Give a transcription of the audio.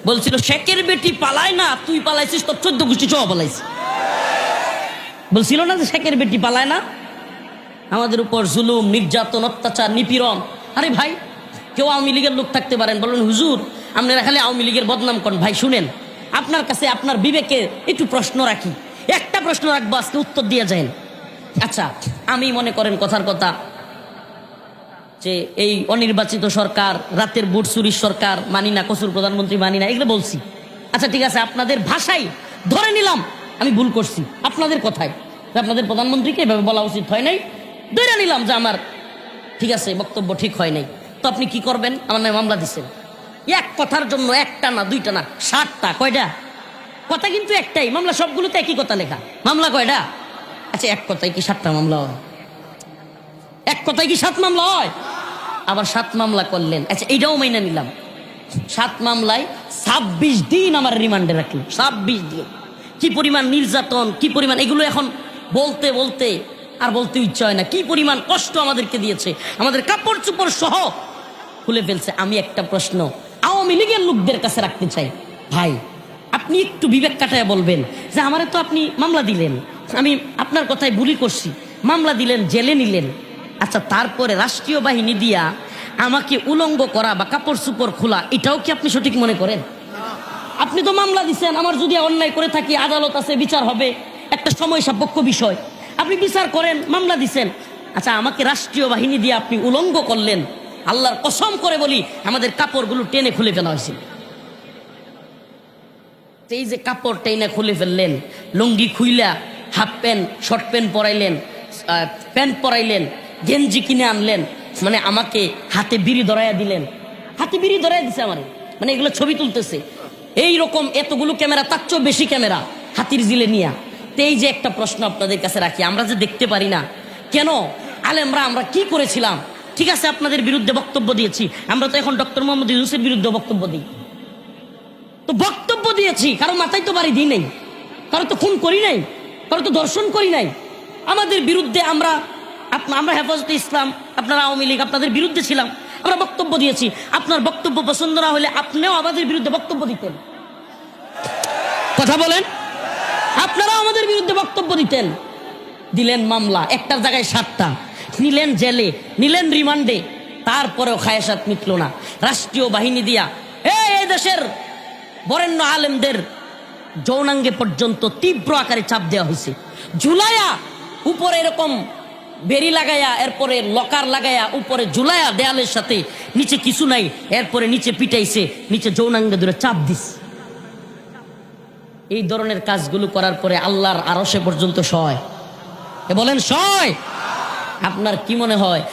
বলছিল শেখের বেটি পালায় না, তুই পালাইছিস, তোর 14 গোষ্ঠী সহ পালাইছি। বলছিল না যে শেখের বেটি পালায় না? আমাদের উপর জুলুম, নির্যাতন, অত্যাচার, নিপীড়ন। আরে ভাই, কেউ আওয়ামী লীগের লোক থাকতে পারেন, বলেন হুজুর আপনারা খালি আওয়ামী লীগের বদনাম করেন। ভাই শুনেন, আপনার কাছে আপনার বিবেকে একটু প্রশ্ন রাখি, একটা প্রশ্ন রাখবো, আজকে উত্তর দিয়ে যান। আচ্ছা, আমি মনে করেন কথার কথা যে এই অনির্বাচিত সরকার, রাতের বুট চুরির সরকার মানি না, কসুর প্রধানমন্ত্রী মানি না, এগুলো বলছি। আচ্ছা ঠিক আছে, আপনাদের ভাষায় ধরে নিলাম আমি ভুল করছি, আপনাদের কথায় আপনাদের প্রধানমন্ত্রীকে এভাবে বলা উচিত হয় নাই, ধরে নিলাম যে আমার ঠিক আছে বক্তব্য ঠিক হয় নাই। তো আপনি কি করবেন? আমার নামে মামলা দিচ্ছেন এক কথার জন্য, একটা না, দুইটা না, 60টা। কয়টা কথা? কিন্তু একটাই মামলা, সবগুলোতে একই কথা লেখা। মামলা কয়টা? আচ্ছা, এক কথায় কি 7টা মামলা হয়? এক কথায় কি 7 মামলা হয়? আবার 7 মামলা করলেন। আচ্ছা, এইটাও মাইনা নিলাম, 7 মামলায় 26 দিন আমার রিমান্ডে রাখলেন। 26 দিন, কি পরিমাণ নির্যাতন, কি পরিমাণ, এগুলো এখন বলতে বলতে আর বলতে ইচ্ছা হয় না। কি পরিমাণ কষ্ট আমাদেরকে দিয়েছে, আমাদের কাপড় চোপড় সহ খুলে ফেলছে। আমি একটা প্রশ্ন আওয়ামী লীগের লোকদের কাছে রাখতে চাই, ভাই আপনি একটু বিবেক কাটায় বলবেন যে আমারে তো আপনি মামলা দিলেন, আমি আপনার কথায় ভুলই করছি, মামলা দিলেন, জেলে নিলেন। আচ্ছা, তারপরে রাষ্ট্রীয় বাহিনী দিয়া আমাকে উলঙ্গ করা বা কাপড় চোপড় খোলা, এটাও কি আপনি সঠিক মনে করেন? আপনি তো মামলা দিচ্ছেন, আমার যদি অন্যায় করে থাকি আদালত আছে, বিচার হবে, একটা সময় সাপেক্ষ বিষয়, আপনি বিচার করেন, মামলা দিচ্ছেন। আচ্ছা, আমাকে রাষ্ট্রীয় বাহিনী দিয়ে আপনি উলঙ্গ করলেন, আল্লাহর কসম করে বলি আমাদের কাপড়গুলো টেনে খুলে ফেলা হয়েছিল। এই যে কাপড় টেনে খুলে ফেললেন, লুঙ্গি খুইলা হাফ প্যান্ট, শর্ট প্যান্ট পরাইলেন, প্যান্ট পরাইলেন, গেঞ্জি কিনে আনলেন, মানে আমাকে হাতে বিড়ি ধরাইয়া দিলেন, হাতে বিড়ি ধরাইয়া দিছে আমার, মানে এগুলো ছবি তুলতেছে এই রকম এতগুলো ক্যামেরা, তার চেয়েও বেশি ক্যামেরা হাতির জিলে নিয়া। তো এই যে একটা প্রশ্ন আপনাদের কাছে রাখি, আমরা যে দেখতে পারি না কেন? আলেমরা আমরা কি করেছিলাম? ঠিক আছে, আপনাদের বিরুদ্ধে বক্তব্য দিয়েছি, আমরা তো এখন ডক্টর মোহাম্মদ ইউনূসের বিরুদ্ধে বক্তব্য দিই, তো বক্তব্য দিয়েছি, কারো মাথায় তো বাড়ি দিই নাই, কারো তো খুন করি নাই, কারো তো দর্শন করি নাই। আমাদের বিরুদ্ধে আমরা হেফাজতে ইসলাম, আপনারা আওয়ামী লীগ, আপনাদের বিরুদ্ধে ছিলাম, আমরা বক্তব্য দিয়েছি। আপনার বক্তব্য পছন্দ না হলে আপনিও আমাদের বিরুদ্ধে বক্তব্য দিতেন। কথা বলেন, আপনারাও আমাদের বিরুদ্ধে বক্তব্য দিতেন। দিলেন মামলা, একটার জায়গায় 7টা, নিলেন জেলে, নিলেন রিমান্ডে, তারপরেও খায়েশাত মিটল না। রাষ্ট্রীয় বাহিনী দিয়া এই দেশের বরেণ্য আলেমদের যৌনাঙ্গে পর্যন্ত তীব্র আকারে চাপ দেওয়া হয়েছে, ঝুলাইয়া উপরে এরকম বেরি লাগাইয়া, এরপরে লকার লাগাইয়া উপরে ঝুলাইয়া দেয়ালের সাথে, নিচে কিছু নাই, এরপরে নিচে পিটাইছে, নিচে যৌনাঙ্গে ধরে চাপ দিছে। এই ধরনের কাজগুলো করার পরে আল্লাহর আরশে পর্যন্ত সয়, বলেন সয়? আপনার কি মনে হয়